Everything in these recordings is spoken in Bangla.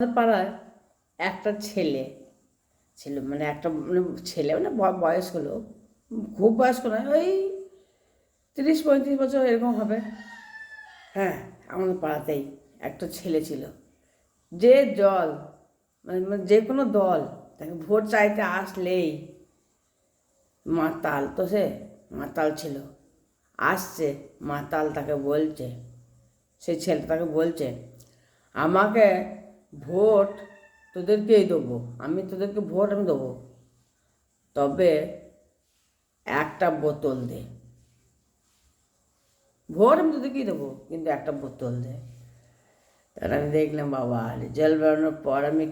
আমাদের পাড়ায় একটা ছেলে ছিল, মানে একটা মানে ছেলে মানে বয়স্ক লোক, খুব বয়স্ক নয়, ওই 30-35 বছর এরকম হবে। হ্যাঁ, আমাদের পাড়াতেই একটা ছেলে ছিল, যে দল মানে মানে যে কোনো দল তাকে ভোট চাইতে আসলেই মাতাল, তো সে মাতাল ছিল। আসছে মাতাল, তাকে বলছে, সেই ছেলেটা তাকে বলছে, আমাকে ভোট তোদেরকেই দেবো, আমি তোদেরকে ভোট আমি দেবো, তবে একটা বোতল দে। ভোট আমি তোদেরকেই দেবো, কিন্তু একটা বোতল দে। তাহলে আমি দেখলাম বাবা, রেজাল্ট বেরোনোর পর আমি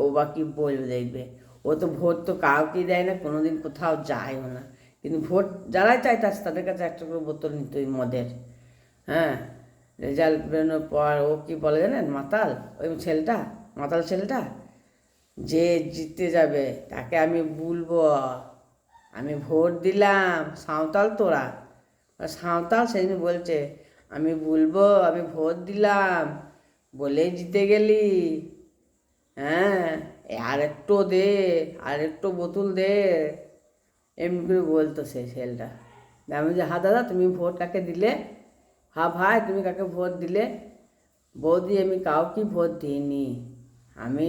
ও বা কী বলবে দেখবে। ও তো ভোট তো কাউকেই দেয় না, কোনো দিন কোথাও যায়ও না, কিন্তু ভোট যারাই চাইতেছে তাদের কাছে একটা করে বোতল নিত ওই মদের। হ্যাঁ, রেজাল্ট বেরোনোর পর ও কি বলে জানেন, মাতাল ওই ছেলেটা, মাতাল ছেলেটা, যে জিতে যাবে তাকে আমি বলবো আমি ভোট দিলাম। সাঁওতাল তোরা, সাঁওতাল সেদিন বলছে, আমি বলবো আমি ভোট দিলাম বলেই জিতে গেলি। হ্যাঁ, আর একটু দে, আর একটু বোতল দে, এমনি করে বলতো সেই ছেলেটা। আমি যে, হ্যাঁ দাদা তুমি ভোট কাকে দিলে? হ্যাঁ ভাই তুমি কাকে ভোট দিলে? বৌদি আমি কাউকে ভোট দিইনি, আমি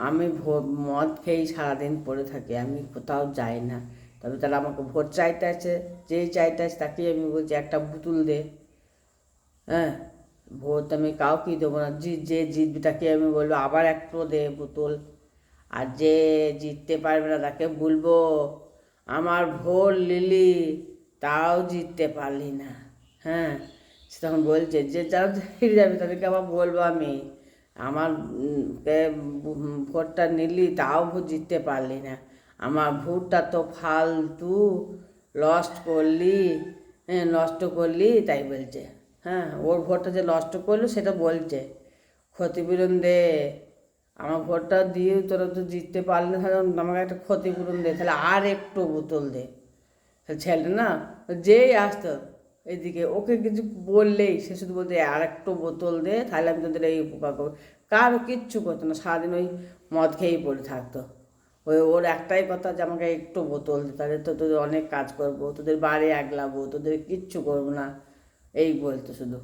আমি ভোট মদ খেয়েই সারাদিন পড়ে থাকি, আমি কোথাও যাই না। তবে তারা আমাকে ভোট চাইতে আছে, যেই চাইতে আছে তাকেই আমি বলছি একটা বোতল দে। হ্যাঁ, ভোট আমি কাউকেই দেবো না, যে জিতবে তাকে আমি বলবো আবার একটু দে বোতল। আর যে জিততে পারবে না তাকে বলবো আমার ভোট নিলি তাও জিততে পারলি না। হ্যাঁ, সে তখন বলছে যে যারা হেরে যাবে তাদেরকে আবার বলবো আমি আমার ভোটটা নিলি তাও ভোট জিততে পারলি না, আমার ভোটটা তো ফালতু লস্ট করলি। হ্যাঁ, নষ্ট করলি, তাই বলছে। হ্যাঁ, ওর ভোটটা যে নষ্ট করলো সেটা বলছে, ক্ষতিপূরণ দে, আমার ভোটটা দিয়ে তোরা তো জিততে পারলি না, তাহলে আমাকে একটা ক্ষতিপূরণ দে, তাহলে আর একটু বোতল দে। তাহলে ছেলেটা না, যেই আসতো এদিকে ওকে কিছু বললেই সে শুধু বলতে আর একটু বোতল দে, তাহলে আমি তোদের এই উপকার করবো। কারো কিচ্ছু করতো না, সারাদিন ওই মদ খেয়েই পড়ে থাকতো। ওই ওর একটাই কথা যে আমাকে একটু বোতল দে, তাহলে তো তোদের অনেক কাজ করবো, তোদের বাড়ি আগলাবো, তোদের কিচ্ছু করবো না, এই বলতো শুধু।